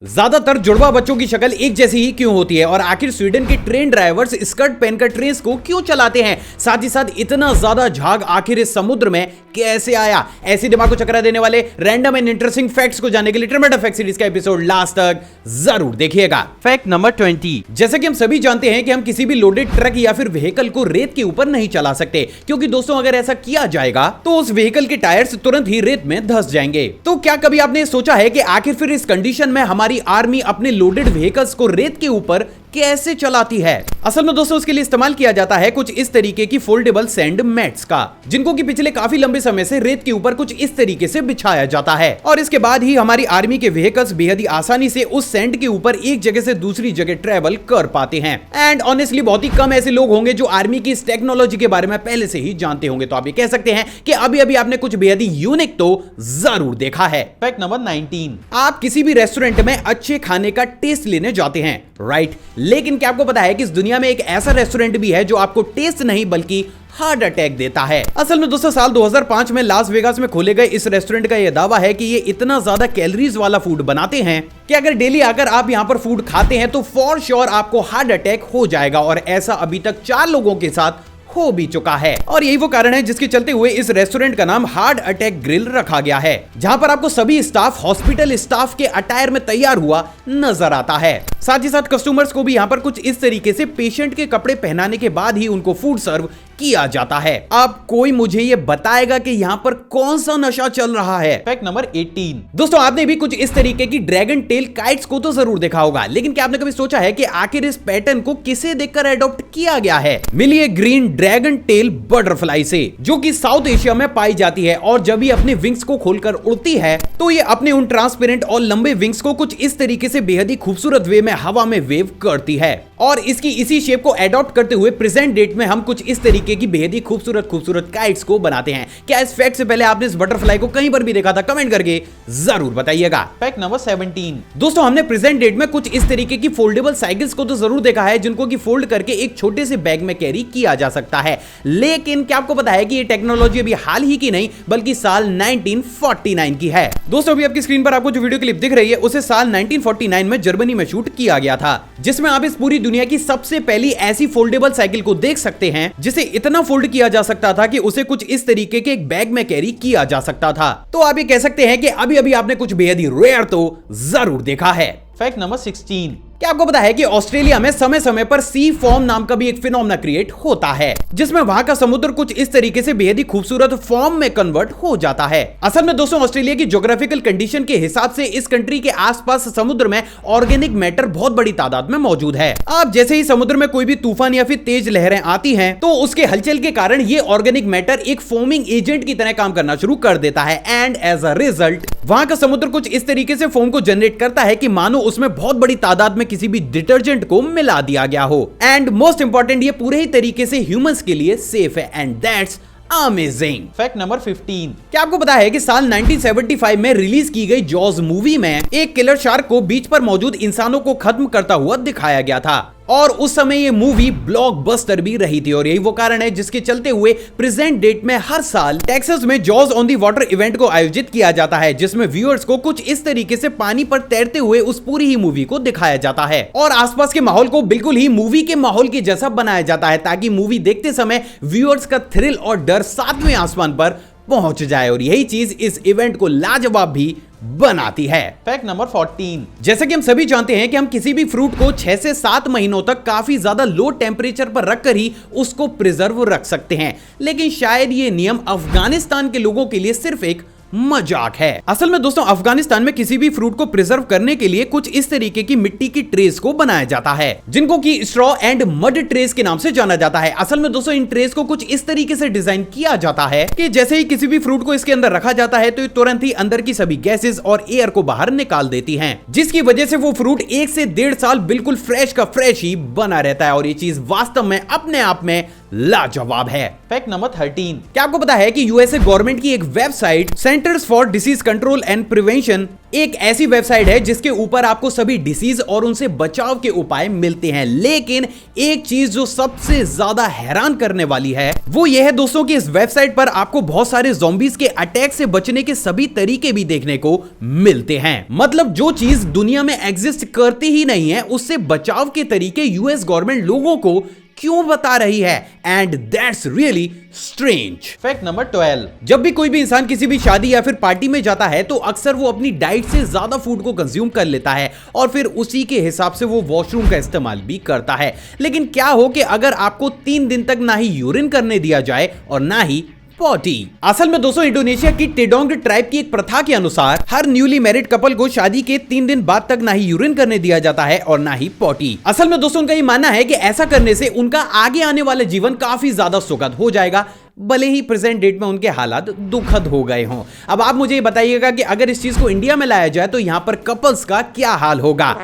ज्यादातर जुड़वा बच्चों की शक्ल एक जैसी ही क्यों होती है और आखिर स्वीडन के ट्रेन ड्राइवर्स स्कर्ट पहनकर ट्रेन्स को क्यों चलाते हैं? साथ ही साथ इतना ज्यादा झाग आखिर इस समुद्र में कैसे आया? ऐसी दिमाग को चकरा देने वाले रैंडम एंड इंटरेस्टिंग फैक्ट्स को जानने के लिए ट्रिमेंडस फैक्ट सीरीज का एपिसोड लास्ट तक जरूर देखिएगा। Fact number 20। जैसे कि हम सभी जानते हैं कि हम किसी भी लोडेड ट्रक या फिर व्हीकल को रेत के ऊपर नहीं चला सकते, क्योंकि दोस्तों अगर ऐसा किया जाएगा तो उस व्हीकल के टायर्स तुरंत ही रेत में धंस जाएंगे। तो क्या कभी आपने सोचा है कि आखिर फिर इस कंडीशन में हमारी आर्मी अपने लोडेड व्हीकल्स को रेत के ऊपर कैसे चलाती है? असल में दोस्तों उसके लिए इस्तेमाल किया जाता है कुछ इस तरीके की फोल्डेबल सैंड मैट्स का, जिनको कि पिछले काफी लंबे समय से रेत के ऊपर कुछ इस तरीके से बिछाया जाता है और इसके बाद ही हमारी आर्मी के व्हीकल्स बेहद ही आसानी से उस सैंड के ऊपर एक जगह से दूसरी जगह ट्रेवल कर पाते हैं। एंड ऑनेस्टली बहुत ही कम ऐसे लोग होंगे जो आर्मी की इस टेक्नोलॉजी के बारे में पहले से ही जानते होंगे। तो आप ये कह सकते हैं कि अभी अभी आपने कुछ बेहद ही यूनिक तो जरूर देखा है। Fact number 19। आप किसी भी रेस्टोरेंट में अच्छे खाने का टेस्ट लेने जाते हैं, राइट? लेकिन क्या आपको पता है कि इस दुनिया में एक ऐसा रेस्टोरेंट भी है जो आपको टेस्ट नहीं बल्कि हार्ट अटैक देता है? असल में दोस्तों साल 2005 में लास वेगास में खोले गए इस रेस्टोरेंट का यह दावा है कि ये इतना ज्यादा कैलोरीज वाला फूड बनाते हैं कि अगर डेली आकर आप यहां पर फूड खाते हैं तो फॉर श्योर आपको हार्ट अटैक हो जाएगा। और ऐसा अभी तक 4 लोगों के साथ हो भी चुका है और यही वो कारण है जिसके चलते हुए इस रेस्टोरेंट का नाम हार्ट अटैक ग्रिल रखा गया है, जहां पर आपको सभी स्टाफ हॉस्पिटल स्टाफ के अटायर में तैयार हुआ नजर आता है। साथ ही साथ कस्टमर्स को भी यहां पर कुछ इस तरीके से पेशेंट के कपड़े पहनाने के बाद ही उनको फूड सर्व किया जाता है। अब कोई मुझे ये बताएगा कि यहाँ पर कौन सा नशा चल रहा है? Fact number 18। दोस्तों आपने भी कुछ इस तरीके की ड्रैगन टेल काइट्स को तो जरूर देखा होगा, लेकिन क्या आपने कभी सोचा है कि आखिर इस पैटर्न को किसे देखकर एडॉप्ट किया गया है? मिली ग्रीन ड्रैगन टेल बटरफ्लाई से, जो कि साउथ एशिया में पाई जाती है और जब ये अपने विंग्स को खोलकर उड़ती है तो ये अपने उन ट्रांसपेरेंट और लंबे विंग्स को कुछ इस तरीके से बेहद ही खूबसूरत वे में हवा में वेव करती है और इसकी इसी शेप को एडॉप्ट करते हुए प्रेजेंट डेट में हम कुछ इस तरीके की बेहद ही खूबसूरत काइट्स को बनाते हैं। क्या इस फैक्ट से पहले आपने इस बटरफ्लाई को कहीं पर भी देखा था? कमेंट करके जरूर बताइएगा। Fact number 17। दोस्तों हमने प्रेजेंट डेट में कुछ इस तरीके की फोल्डेबल साइकिल्स को तो जरूर देखा है, जिनको कि फोल्ड करके एक छोटे से बैग में कैरी किया जा सकता है। लेकिन क्या आपको पता है कि ये टेक्नोलॉजी अभी हाल ही की नहीं बल्कि साल 1949 की है? दोस्तों अभी आपकी स्क्रीन पर आपको जो वीडियो क्लिप दिख रही है उसे साल 1949 में जर्मनी में शूट किया गया था, जिसमें आप इस पूरी दुनिया की सबसे पहली ऐसी फोल्डेबल साइकिल को देख सकते हैं जिसे इतना फोल्ड किया जा सकता था कि उसे कुछ इस तरीके के एक बैग में कैरी किया जा सकता था। तो आप ये कह सकते हैं कि अभी अभी आपने कुछ बेहद ही रेयर तो जरूर देखा है। Fact number 16। क्या आपको पता है कि ऑस्ट्रेलिया में समय समय पर सी फॉर्म नाम का भी एक फिनोमेना क्रिएट होता है, जिसमें वहां का समुद्र कुछ इस तरीके से बेहद ही खूबसूरत फॉर्म में कन्वर्ट हो जाता है। असल में दोस्तों ऑस्ट्रेलिया की ज्योग्राफिकल कंडीशन के हिसाब से इस कंट्री के आसपास समुद्र में ऑर्गेनिक मैटर बहुत बड़ी तादाद में मौजूद है। अब जैसे ही समुद्र में कोई भी तूफान या फिर तेज लहरें आती हैं तो उसके हलचल के कारण ये ऑर्गेनिक मैटर एक फोमिंग एजेंट की तरह काम करना शुरू कर देता है एंड एज अ रिजल्ट वहां का समुद्र कुछ इस तरीके से फोम को जनरेट करता है कि मानो उसमें बहुत बड़ी तादाद में किसी भी डिटर्जेंट को मिला दिया गया हो। एंड मोस्ट इंपॉर्टेंट ये पूरे ही तरीके से ह्यूमंस के लिए सेफ है and that's amazing. Fact number 15। क्या आपको पता है कि साल 1975 में रिलीज की गई जॉज मूवी में एक किलर शार्क को बीच पर मौजूद इंसानों को खत्म करता हुआ दिखाया गया था और उस समय ये मूवी ब्लॉकबस्टर भी रही थी और यही वो कारण है जिसके चलते हुए प्रेजेंट डेट में हर साल टेक्सास में jaws on the water event को आयोजित किया जाता है, जिसमें व्यूअर्स को कुछ इस तरीके से पानी पर तैरते हुए उस पूरी ही मूवी को दिखाया जाता है और आसपास के माहौल को बिल्कुल ही मूवी के माहौल के जैसा बनाया जाता है, ताकि मूवी देखते समय व्यूअर्स का थ्रिल और डर 7वें आसमान पर पहुंच जाए और यही चीज इस इवेंट को लाजवाब भी बनाती है। Fact number 14। जैसा कि हम सभी जानते हैं कि हम किसी भी फ्रूट को 6 से 7 महीनों तक काफी ज्यादा लो टेम्परेचर पर रखकर ही उसको प्रिजर्व रख सकते हैं, लेकिन शायद ये नियम अफगानिस्तान के लोगों के लिए सिर्फ एक मजाक है। असल में दोस्तों अफगानिस्तान में किसी भी फ्रूट को प्रिजर्व करने के लिए कुछ इस तरीके की मिट्टी की ट्रेस को बनाया जाता है, जिनको कि स्ट्रॉ एंड मड ट्रेस के नाम से जाना जाता है। असल में दोस्तों इन ट्रेस को कुछ इस तरीके से डिजाइन किया जाता है कि जैसे ही किसी भी फ्रूट को इसके अंदर रखा जाता है तो ये तुरंत ही अंदर की सभी गैसेस और एयर को बाहर निकाल देती हैं, जिसकी वजह से वो फ्रूट 1 से 1.5 साल बिल्कुल फ्रेश का फ्रेश ही बना रहता है और ये चीज वास्तव में अपने आप में लाजवाब है। फैक्ट नंबर 13, क्या आपको पता है कि यूएसए गवर्नमेंट की एक website centres for disease control and prevention एक ऐसी वेबसाइट है जिसके ऊपर आपको सभी डिसीज और उनसे बचाव के उपाय मिलते हैं, लेकिन एक चीज जो सबसे ज्यादा हैरान करने वाली है वो यह है दोस्तों कि इस वेबसाइट पर आपको बहुत सारे ज़ॉम्बीज के अटैक से बचने के सभी तरीके भी देखने को मिलते हैं। मतलब जो चीज दुनिया में एग्जिस्ट करती ही नहीं है उससे बचाव के तरीके यूएस गवर्नमेंट लोगों को क्यों बता रही है, and that's really strange. Fact number 12, जब भी कोई भी इंसान किसी भी शादी या फिर पार्टी में जाता है तो अक्सर वो अपनी डाइट से ज्यादा फूड को कंज्यूम कर लेता है और फिर उसी के हिसाब से वो वॉशरूम का इस्तेमाल भी करता है। लेकिन क्या हो कि अगर आपको 3 दिन तक ना ही यूरिन करने दिया जाए और ना ही पॉटी। असल में दोस्तों इंडोनेशिया की टेडोंग ट्राइब की एक प्रथा के अनुसार हर न्यूली मैरिड कपल को शादी के 3 दिन बाद तक ना ही यूरिन करने दिया जाता है और ना ही पॉटी। असल में दोस्तों उनका ये मानना है कि ऐसा करने से उनका आगे आने वाला जीवन काफी ज्यादा सुखद हो जाएगा, भले ही प्रेजेंट डेट में उनके हालात दुखद हो गए हों। अब आप मुझे बताइएगा कि अगर इस चीज को इंडिया में लाया जाए तो यहाँ पर कपल्स का क्या हाल होगा।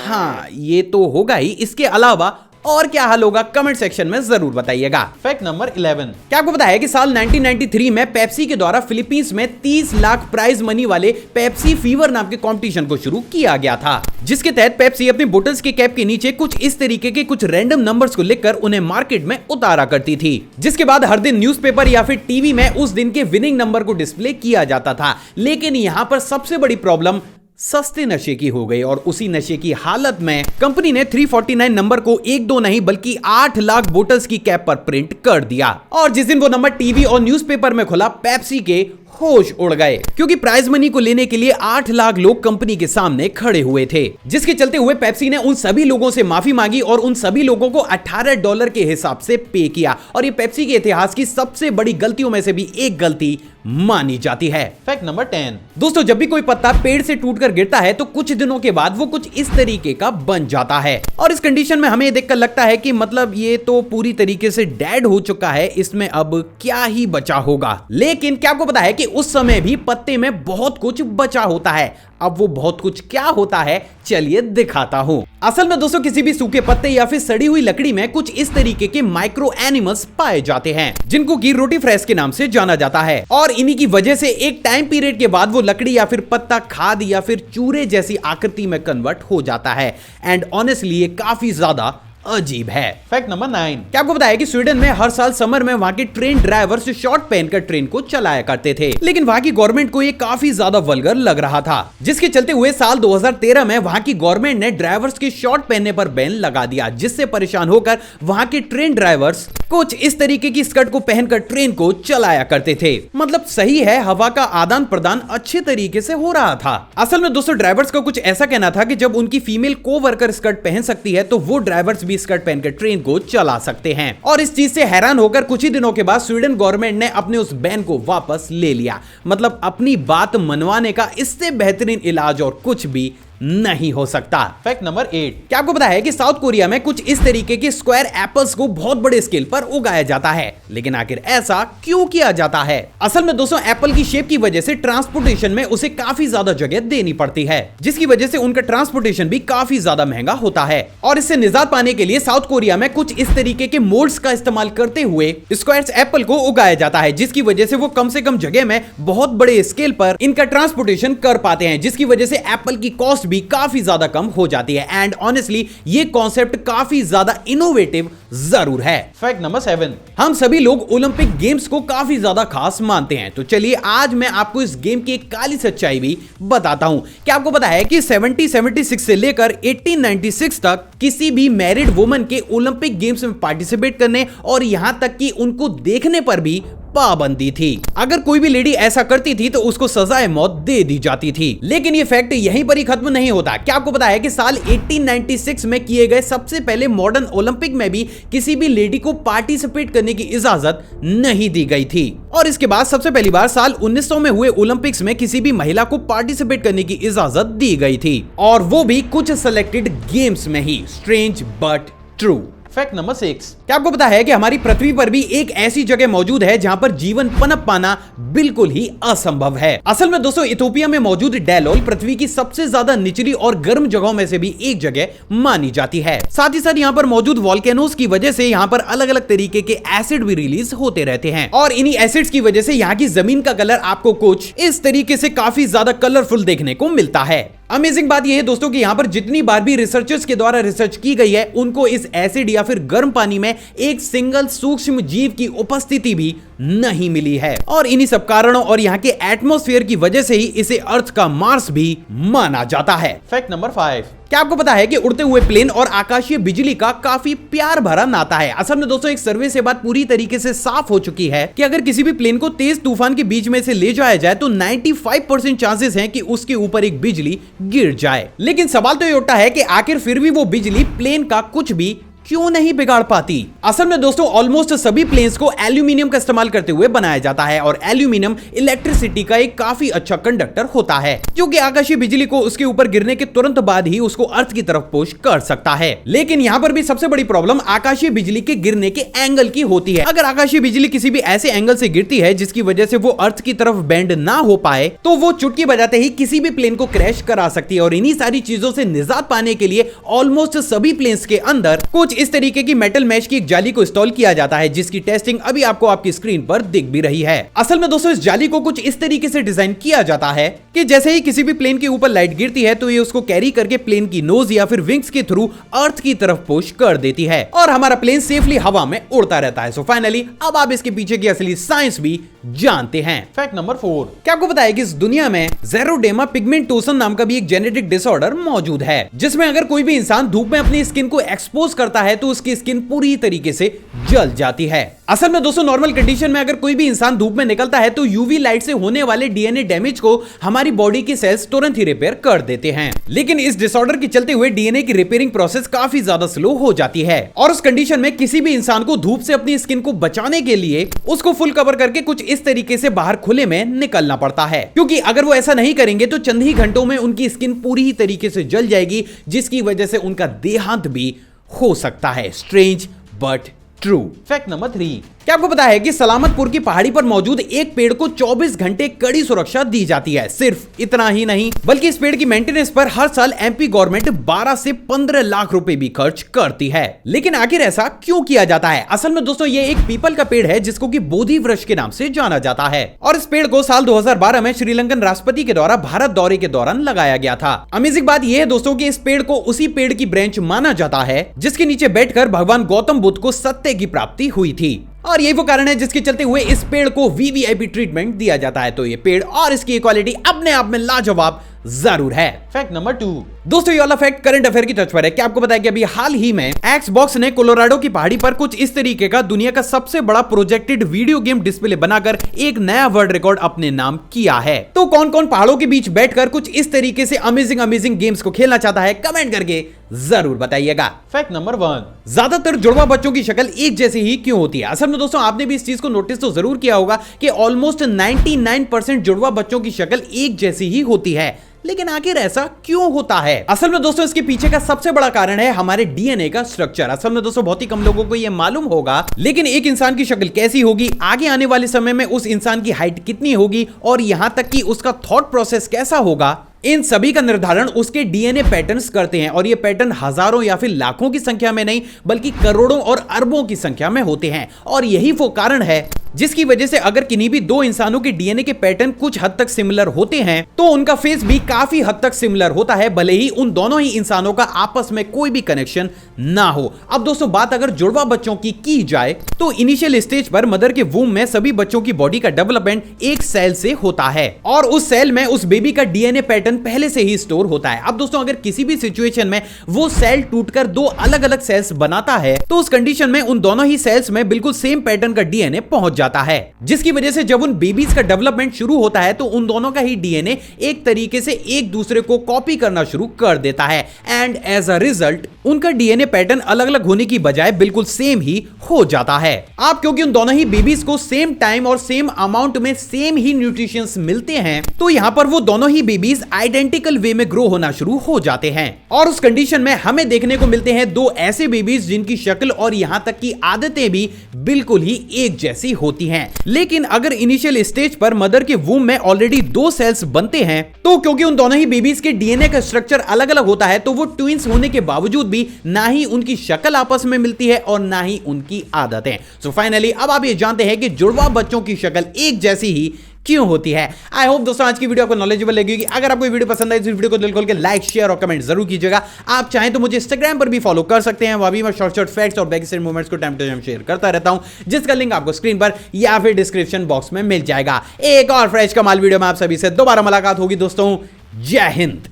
हाँ ये तो होगा ही, इसके अलावा और क्या हाल होगा कमेंट सेक्शन में जरूर बताइएगा। फैक्ट नंबर 11, क्या आपको पता है कि साल 1993 में पेप्सी के द्वारा फिलीपींस में 30 लाख प्राइज मनी वाले पेप्सी फीवर नाम के कंपटीशन को शुरू किया गया था, जिसके तहत पेप्सी अपनी बोतल्स के कैप के नीचे कुछ इस तरीके के कुछ रैंडम नंबर्स को लिखकर उन्हें मार्केट में उतारा करती थी, जिसके बाद हर दिन न्यूज़पेपर या फिर टीवी में उस दिन के विनिंग नंबर को डिस्प्ले किया जाता था। लेकिन यहां पर सबसे बड़ी प्रॉब्लम सस्ते नशे की हो गई और उसी नशे की हालत में कंपनी ने 349 नंबर को 1-2 नहीं बल्कि 8 लाख बोतल्स की कैप पर प्रिंट कर दिया। और जिस दिन वो नंबर टीवी और न्यूज़पेपर में खुला पेप्सी के होश उड़ गए, क्योंकि प्राइज मनी को लेने के लिए 8 लाख लोग कंपनी के सामने खड़े हुए थे, जिसके चलते हुए पेप्सी ने उन सभी लोगों से माफी मांगी और उन सभी लोगों को $18 के हिसाब से पे किया। और ये पेप्सी के इतिहास की सबसे बड़ी गलतियों में से भी एक गलती मानी जाती है। फैक्ट नंबर 10, दोस्तों जब भी कोई पत्ता पेड़ से टूटकर गिरता है तो कुछ दिनों के बाद वो कुछ इस तरीके का बन जाता है और इस कंडीशन में हमें देखकर लगता है कि मतलब ये तो पूरी तरीके से डेड हो चुका है, इसमें अब क्या ही बचा होगा। लेकिन क्या आपको पता है कि उस समय भी पत्ते में बहुत कुछ बचा होता है। अब वो बहुत कुछ क्या होता है चलिए दिखाता हूं। असल में दोस्तों किसी भी सूखे पत्ते या फिर सड़ी हुई लकड़ी में कुछ इस तरीके के माइक्रो एनिमल्स पाए जाते हैं जिनको की रोटी फ्रेश के नाम से जाना जाता है और इन्हीं की वजह से एक टाइम पीरियड के बाद वो लकड़ी या फिर पत्ता खाद या फिर चूरे जैसी आकृति में कन्वर्ट हो जाता है। एंड ऑनेस्टली ये काफी ज्यादा अजीब है। फैक्ट नंबर 9, क्या आपको पता है कि स्वीडन में हर साल समर में वहां के ट्रेन ड्राइवर्स शॉर्ट पहनकर ट्रेन को चलाया करते थे, लेकिन वहां की गवर्नमेंट को ये काफी ज्यादा वल्गर लग रहा था, जिसके चलते हुए साल 2013 में वहां की गवर्नमेंट ने ड्राइवर्स के शॉर्ट पहनने पर बैन लगा दिया, जिससे परेशान होकर वहां के ट्रेन ड्राइवर्स कुछ इस तरीके की स्कर्ट को पहनकर ट्रेन को चलाया करते थे। मतलब सही है, हवा का आदान प्रदान अच्छे तरीके से हो रहा था। असल में दोस्तों ड्राइवर्स का कुछ ऐसा कहना था कि जब उनकी फीमेल को वर्कर स्कर्ट पहन सकती है तो वो ड्राइवर्स भी स्कर्ट पहनकर ट्रेन को चला सकते हैं। और इस चीज से हैरान होकर कुछ ही दिनों के बाद स्वीडन गवर्नमेंट ने अपने उस बैन को वापस ले लिया। मतलब अपनी बात मनवाने का इससे बेहतरीन इलाज और कुछ भी नहीं हो सकता। फैक्ट नंबर 8, क्या आपको पता है कि साउथ कोरिया में कुछ इस तरीके के स्क्वायर एप्पल्स को बहुत बड़े स्केल पर उगाया जाता है, लेकिन आखिर ऐसा क्यों किया जाता है? असल में दोस्तों एप्पल की शेप की वजह से ट्रांसपोर्टेशन में उसे काफी ज्यादा जगह देनी पड़ती है, जिसकी वजह से उनका ट्रांसपोर्टेशन भी काफी ज्यादा महंगा होता है। और इससे निजात पाने के लिए साउथ कोरिया में कुछ इस तरीके के मोल्ड्स का इस्तेमाल करते हुए स्क्वायर एप्पल को उगाया जाता है, जिसकी वजह से वो कम से कम जगह में बहुत बड़े स्केल पर इनका ट्रांसपोर्टेशन कर पाते हैं, जिसकी वजह से एप्पल की कॉस्ट भी काफी ज्यादा कम हो जाती है। एंड ऑनेस्टली ये कॉन्सेप्ट काफी ज्यादा इनोवेटिव जरूर है। फैक्ट नंबर 7, हम सभी लोग ओलंपिक गेम्स को काफी ज्यादा खास मानते हैं, तो चलिए आज मैं आपको इस गेम की एक काली सच्चाई भी बताता हूं। क्या आपको पता है कि 1776 से लेकर 1896 तक किसी भी मैरिड वुमन के ओलंपिक गेम्स में पार्टिसिपेट करने और यहां तक कि उनको देखने पर भी पाबंदी थी। अगर कोई भी लेडी ऐसा करती थी तो उसको सजाए मौत दे दी जाती थी। लेकिन ये फैक्ट यहीं पर ही खत्म नहीं होता। क्या आपको पता है कि साल 1896 में किए गए सबसे पहले मॉडर्न ओलंपिक में भी किसी भी लेडी को पार्टिसिपेट करने की इजाजत नहीं दी गई थी। और इसके बाद सबसे पहली बार साल 1900 में हुए ओलंपिक्स में किसी भी महिला को पार्टिसिपेट करने की इजाजत दी गई थी, और वो भी कुछ सिलेक्टेड गेम्स में ही। Strange but true. Fact number 6। क्या आपको पता है कि हमारी पृथ्वी पर भी एक ऐसी जगह मौजूद है जहां पर जीवन पनप पाना बिल्कुल ही असंभव है। असल में दोस्तों इथोपिया में मौजूद डेलोल पृथ्वी की सबसे ज्यादा निचली और गर्म जगहों में से भी एक जगह मानी जाती है। साथ ही साथ यहाँ पर मौजूद वॉल्केनोज की वजह से यहाँ पर अलग अलग तरीके के एसिड भी रिलीज होते रहते हैं और इन्हीं एसिड्स की वजह से यहाँ की जमीन का कलर आपको कुछ इस तरीके से काफी ज्यादा कलरफुल देखने को मिलता है। अमेजिंग बात यह है दोस्तों कि यहाँ पर जितनी बार भी रिसर्चर्स के द्वारा रिसर्च की गई है उनको इस एसिड या फिर गर्म पानी में एक सिंगल सूक्ष्म जीव की उपस्थिति भी नहीं मिली है और इन्हीं सब कारणों और यहाँ के एटमॉस्फेयर की वजह से ही इसे अर्थ का मार्स भी माना जाता है। Fact number 5। क्या आपको पता है कि उड़ते हुए प्लेन और आकाशीय बिजली का काफी प्यार भरा नाता है। असल में दोस्तों एक सर्वे से बात पूरी तरीके से साफ हो चुकी है कि अगर किसी भी प्लेन को तेज तूफान के बीच में से ले जाया जाए तो 95% चांसेस हैं कि उसके ऊपर एक बिजली गिर जाए। लेकिन सवाल तो ये उठता है कि आखिर फिर भी वो बिजली प्लेन का कुछ भी क्यों नहीं बिगाड़ पाती। असल में दोस्तों ऑलमोस्ट सभी प्लेन्स को एल्यूमिनियम का इस्तेमाल करते हुए बनाया जाता है और एल्यूमिनियम इलेक्ट्रिसिटी का एक काफी अच्छा कंडक्टर होता है जो कि आकाशीय बिजली को उसके ऊपर गिरने के तुरंत बाद ही उसको अर्थ की तरफ पुश कर सकता है। लेकिन यहाँ पर भी सबसे बड़ी प्रॉब्लम आकाशीय बिजली के गिरने के एंगल की होती है। अगर आकाशीय बिजली किसी भी ऐसे एंगल से गिरती है जिसकी वजह से वो अर्थ की तरफ बेंड ना हो पाए तो वो चुटकी बजाते ही किसी भी प्लेन को क्रैश करा सकती है और इन्हीं सारी चीजों से निजात पाने के लिए ऑलमोस्ट सभी प्लेन्स के अंदर कुछ इस तरीके की मेटल मैश की एक जाली को इंस्टॉल किया जाता है जिसकी टेस्टिंग अभी आपको आपकी स्क्रीन पर दिख भी रही है। असल में दोस्तों इस जाली को कुछ इस तरीके से डिजाइन किया जाता है कि जैसे ही किसी भी प्लेन के ऊपर लाइट गिरती है तो ये उसको कैरी करके प्लेन की नोज या फिर विंग्स के थ्रू अर्थ की तरफ पुश कर देती है और हमारा प्लेन सेफली हवा में उड़ता रहता है। सो फाइनली अब आप इसके पीछे की असली साइंस भी जानते हैं। Fact number 4। क्या आपको पता है कि इस दुनिया में ज़ेरोडेमा पिगमेंटोसन नाम का भी एक जेनेटिक डिसऑर्डर मौजूद है जिसमें अगर कोई भी इंसान धूप में अपनी स्किन को एक्सपोज करता है तो उसकी स्किन पूरी तरीके से जल जाती है। असल में दोस्तों नॉर्मल कंडीशन में अगर कोई भी इंसान धूप में निकलता है तो यूवी लाइट से होने वाले डीएनए डैमेज को हमारी बॉडी के सेल्स तुरंत ही रिपेयर कर देते हैं। लेकिन इस डिसऑर्डर के चलते हुए डीएनए की रिपेयरिंग प्रोसेस काफी ज्यादा स्लो हो जाती है और उस कंडीशन में किसी भी इंसान को धूप से अपनी स्किन को बचाने के लिए उसको फुल कवर करके कुछ इस तरीके से बाहर खुले में निकलना पड़ता है क्योंकि अगर वो ऐसा नहीं करेंगे तो चंद ही घंटों में उनकी स्किन पूरी ही तरीके से जल जाएगी जिसकी वजह से उनका देहांत भी हो सकता है। Strange but true. Fact number 3। क्या आपको पता है कि सलामतपुर की पहाड़ी पर मौजूद एक पेड़ को 24 घंटे कड़ी सुरक्षा दी जाती है। सिर्फ इतना ही नहीं बल्कि इस पेड़ की मेंटेनेंस पर हर साल एमपी गवर्नमेंट 12 से 15 लाख रुपए भी खर्च करती है। लेकिन आखिर ऐसा क्यों किया जाता है? असल में दोस्तों ये एक पीपल का पेड़ है जिसको कि बोधि वृक्ष के नाम से जाना जाता है और इस पेड़ को साल 2012 में श्रीलंकन राष्ट्रपति के द्वारा भारत दौरे के दौरान लगाया गया था। अमेजिंग बात यह है दोस्तों कि इस पेड़ को उसी पेड़ की ब्रांच माना जाता है जिसके नीचे बैठकर भगवान गौतम बुद्ध को सत्य की प्राप्ति हुई थी और यही वो कारण है जिसके चलते हुए इस पेड़ को वीवीआईपी ट्रीटमेंट दिया जाता है। तो ये पेड़ और इसकी क्वालिटी अपने आप में लाजवाब जरूर है। Fact number 2। दोस्तों ये वाला फैक्ट करंट अफेयर की टच पर है। क्या आपको पता है कि अभी हाल ही में एक्सबॉक्स ने कोलोराडो की पहाड़ी पर कुछ इस तरीके का दुनिया का सबसे बड़ा प्रोजेक्टेड वीडियो गेम डिस्प्ले बनाकर एक नया वर्ल्ड रिकॉर्ड अपने नाम किया है। तो कौन कौन पहाड़ों के बीच बैठकर कुछ इस तरीके से अमेजिंग गेम्स को खेलना चाहता है कमेंट करके जरूर बताइएगा। Fact number 1। ज्यादातर जुड़वा बच्चों की शक्ल एक जैसी ही क्यों होती है? असल में दोस्तों आपने भी इस चीज को नोटिस तो जरूर किया होगा कि ऑलमोस्ट 99% जुड़वा बच्चों की शक्ल एक जैसी ही होती है। लेकिन आखिर ऐसा क्यों होता है? असल में दोस्तों इसके पीछे का सबसे बड़ा कारण है हमारे डीएनए का स्ट्रक्चर। असल में दोस्तों बहुत ही कम लोगों को यह मालूम होगा लेकिन एक इंसान की शक्ल कैसी होगी, आगे आने वाले समय में उस इंसान की हाइट कितनी होगी और यहां तक कि उसका थॉट प्रोसेस कैसा होगा, इन सभी का निर्धारण उसके डीएनए पैटर्न्स करते हैं और ये पैटर्न हजारों या फिर लाखों की संख्या में नहीं बल्कि करोड़ों और अरबों की संख्या में होते हैं। और यही वो कारण है जिसकी वजह से अगर किन्हीं भी दो इंसानों के डीएनए के पैटर्न कुछ हद तक सिमिलर होते हैं तो उनका फेस भी काफी हद तक सिमिलर होता है, भले ही उन दोनों ही इंसानों का आपस में कोई भी कनेक्शन ना हो। अब दोस्तों बात अगर जुड़वा बच्चों की जाए तो इनिशियल स्टेज पर मदर के वूम में सभी बच्चों की बॉडी का डेवलपमेंट एक सेल से होता है और उस सेल में उस बेबी का डीएनए पैटर्न पहले से ही स्टोर होता है। अब दोस्तों अगर किसी भी सिचुएशन में वो सेल टूटकर दो अलग अलग सेल्स बनाता है तो उस कंडीशन में उन दोनों ही सेल्स में बिल्कुल सेम पैटर्न का डीएनए पहुंच जाता है, जिसकी वजह से जब उन बेबीज का डेवलपमेंट शुरू होता है तो उन दोनों का ही डीएनए एक तरीके से एक दूसरे को कॉपी करना शुरू कर देता है एंड एज अ रिजल्ट उनका डीएनए पैटर्न अलग अलग होने की बजाय बिल्कुल सेम ही हो जाता है। आप क्योंकि उन दोनों ही बेबीज को सेम टाइम और सेम अमाउंट में सेम ही न्यूट्रिशंस मिलते हैं तो यहां पर वो दोनों ही बेबीज आइडेंटिकल वे में ग्रो होना शुरू हो जाते हैं और उस कंडीशन में हमें देखने को मिलते हैं दो ऐसे बेबीज जिनकी शक्ल और यहां तक की आदतें भी बिल्कुल ही एक जैसी होती हैं। लेकिन अगर इनिशियल स्टेज पर मदर के वूम में ऑलरेडी दो सेल्स बनते हैं तो क्योंकि उन दोनों ही बेबीज के डीएनए का स्ट्रक्चर अलग अलग होता है तो वो ट्विंस होने के बावजूद भी ना ही उनकी शक्ल आपस में मिलती है और ना ही उनकी आदतें। सो फाइनली अब आप ये जानते हैं कि जुड़वा बच्चों की शक्ल एक जैसी ही क्यों होती है। आई होप दोस्तों आज की वीडियो आपको नॉलेजेबल लगेगी। अगर आपको वीडियो पसंद आई तो वीडियो को दिल खोल के लाइक शेयर और कमेंट जरूर कीजिएगा। आप चाहें तो मुझे इंस्टाग्राम पर भी फॉलो कर सकते हैं, वहां भी मैं शॉर्ट फैक्ट्स और बैक मूवमेंट्स को टाइम टू टाइम शेयर करता रहता हूं, जिसका लिंक आपको स्क्रीन पर या फिर डिस्क्रिप्शन बॉक्स में मिल जाएगा। एक और फ्रेश कमाल वीडियो में आप सभी से दोबारा मुलाकात होगी दोस्तों। जय हिंद।